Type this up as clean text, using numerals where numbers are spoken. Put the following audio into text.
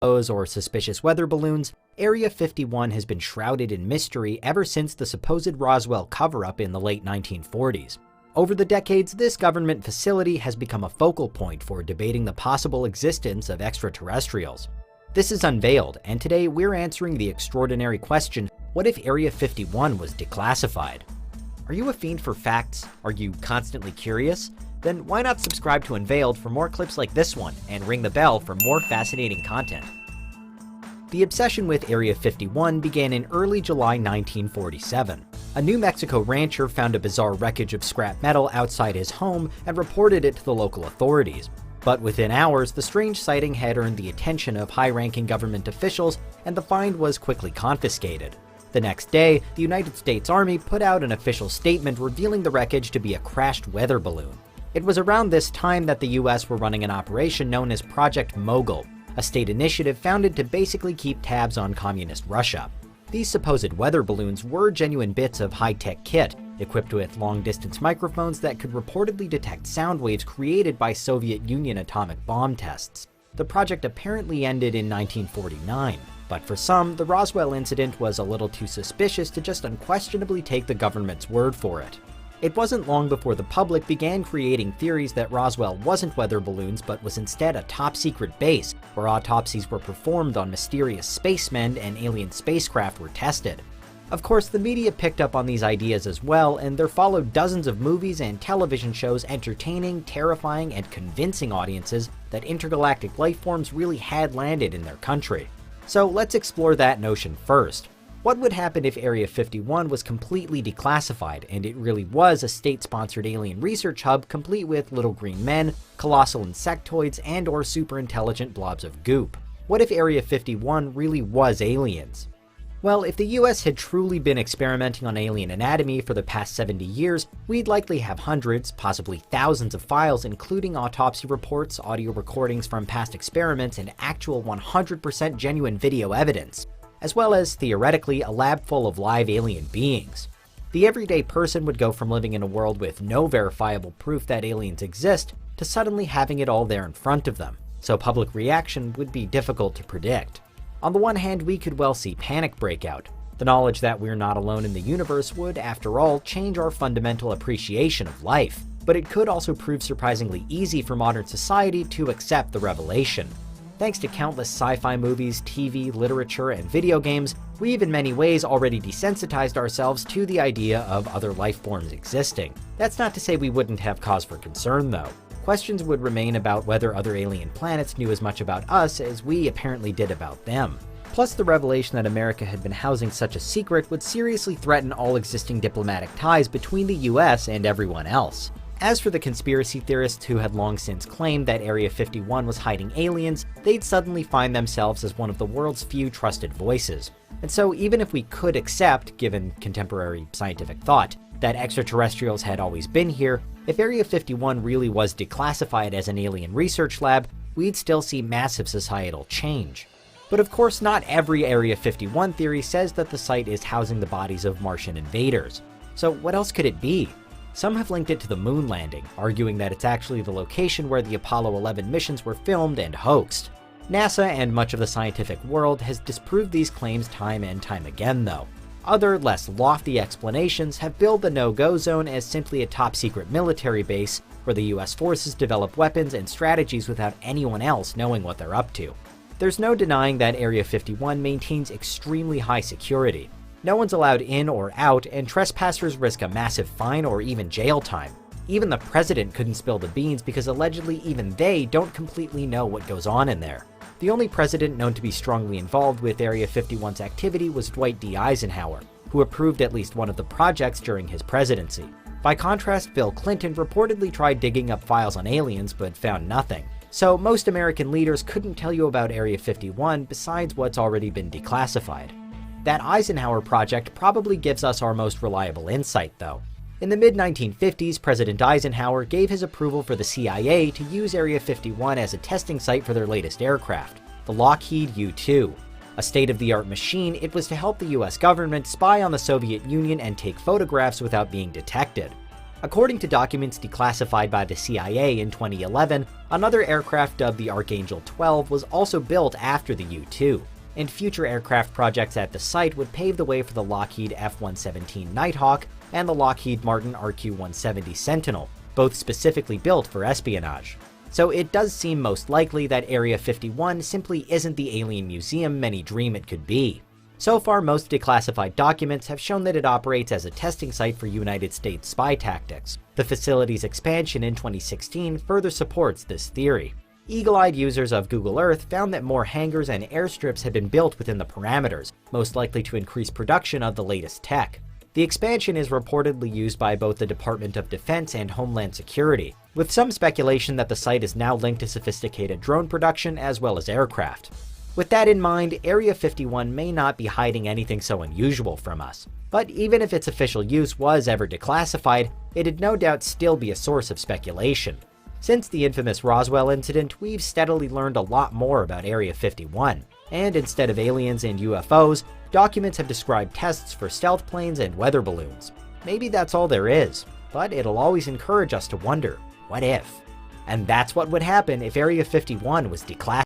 UFOs or suspicious weather balloons, Area 51 has been shrouded in mystery ever since the supposed Roswell cover-up in the late 1940s. Over the decades, this government facility has become a focal point for debating the possible existence of extraterrestrials. This is Unveiled, and today we're answering the extraordinary question, what if Area 51 was declassified? Are you a fiend for facts? Are you constantly curious? Then why not subscribe to Unveiled for more clips like this one, and ring the bell for more fascinating content. The obsession with Area 51 began in early July 1947. A New Mexico rancher found a bizarre wreckage of scrap metal outside his home and reported it to the local authorities. But within hours, the strange sighting had earned the attention of high-ranking government officials, and the find was quickly confiscated. The next day, the United States Army put out an official statement revealing the wreckage to be a crashed weather balloon. It was around this time that the US were running an operation known as Project Mogul, a state initiative founded to basically keep tabs on communist Russia. These supposed weather balloons were genuine bits of high-tech kit, equipped with long-distance microphones that could reportedly detect sound waves created by Soviet Union atomic bomb tests. The project apparently ended in 1949, but for some, the Roswell incident was a little too suspicious to just unquestionably take the government's word for it. It wasn't long before the public began creating theories that Roswell wasn't weather balloons but was instead a top-secret base where autopsies were performed on mysterious spacemen and alien spacecraft were tested. Of course, the media picked up on these ideas as well, and there followed dozens of movies and television shows entertaining, terrifying, and convincing audiences that intergalactic lifeforms really had landed in their country. So let's explore that notion first. What would happen if Area 51 was completely declassified and it really was a state-sponsored alien research hub complete with little green men, colossal insectoids, and/or super-intelligent blobs of goop? What if Area 51 really was aliens? Well, if the US had truly been experimenting on alien anatomy for the past 70 years, we'd likely have hundreds, possibly thousands of files including autopsy reports, audio recordings from past experiments, and actual 100% genuine video evidence, as well as, theoretically, a lab full of live alien beings. The everyday person would go from living in a world with no verifiable proof that aliens exist to suddenly having it all there in front of them, so public reaction would be difficult to predict. On the one hand, we could well see panic break out. The knowledge that we're not alone in the universe would, after all, change our fundamental appreciation of life, but it could also prove surprisingly easy for modern society to accept the revelation. Thanks to countless sci-fi movies, TV, literature, and video games, we've in many ways already desensitized ourselves to the idea of other life forms existing. That's not to say we wouldn't have cause for concern, though. Questions would remain about whether other alien planets knew as much about us as we apparently did about them. Plus, the revelation that America had been housing such a secret would seriously threaten all existing diplomatic ties between the US and everyone else. As for the conspiracy theorists who had long since claimed that Area 51 was hiding aliens, they'd suddenly find themselves as one of the world's few trusted voices. And so even if we could accept, given contemporary scientific thought, that extraterrestrials had always been here, if Area 51 really was declassified as an alien research lab, we'd still see massive societal change. But of course, not every Area 51 theory says that the site is housing the bodies of Martian invaders. So what else could it be? Some have linked it to the moon landing, arguing that it's actually the location where the Apollo 11 missions were filmed and hoaxed. NASA and much of the scientific world has disproved these claims time and time again, though. Other, less lofty explanations have billed the no-go zone as simply a top-secret military base where the US forces develop weapons and strategies without anyone else knowing what they're up to. There's no denying that Area 51 maintains extremely high security. No one's allowed in or out, and trespassers risk a massive fine or even jail time. Even the president couldn't spill the beans because allegedly even they don't completely know what goes on in there. The only president known to be strongly involved with Area 51's activity was Dwight D. Eisenhower, who approved at least one of the projects during his presidency. By contrast, Bill Clinton reportedly tried digging up files on aliens but found nothing. So most American leaders couldn't tell you about Area 51 besides what's already been declassified. That Eisenhower project probably gives us our most reliable insight, though. In the mid-1950s, President Eisenhower gave his approval for the CIA to use Area 51 as a testing site for their latest aircraft, the Lockheed U-2. A state-of-the-art machine, it was to help the US government spy on the Soviet Union and take photographs without being detected. According to documents declassified by the CIA in 2011, another aircraft dubbed the Archangel 12 was also built after the U-2, and future aircraft projects at the site would pave the way for the Lockheed F-117 Nighthawk and the Lockheed Martin RQ-170 Sentinel, both specifically built for espionage. So it does seem most likely that Area 51 simply isn't the alien museum many dream it could be. So far, most declassified documents have shown that it operates as a testing site for United States spy tactics. The facility's expansion in 2016 further supports this theory. Eagle-eyed users of Google Earth found that more hangars and airstrips had been built within the parameters, most likely to increase production of the latest tech. The expansion is reportedly used by both the Department of Defense and Homeland Security, with some speculation that the site is now linked to sophisticated drone production as well as aircraft. With that in mind, Area 51 may not be hiding anything so unusual from us. But even if its official use was ever declassified, it'd no doubt still be a source of speculation. Since the infamous Roswell incident, we've steadily learned a lot more about Area 51, and instead of aliens and UFOs, documents have described tests for stealth planes and weather balloons. Maybe that's all there is, but it'll always encourage us to wonder, what if? And that's what would happen if Area 51 was declassified.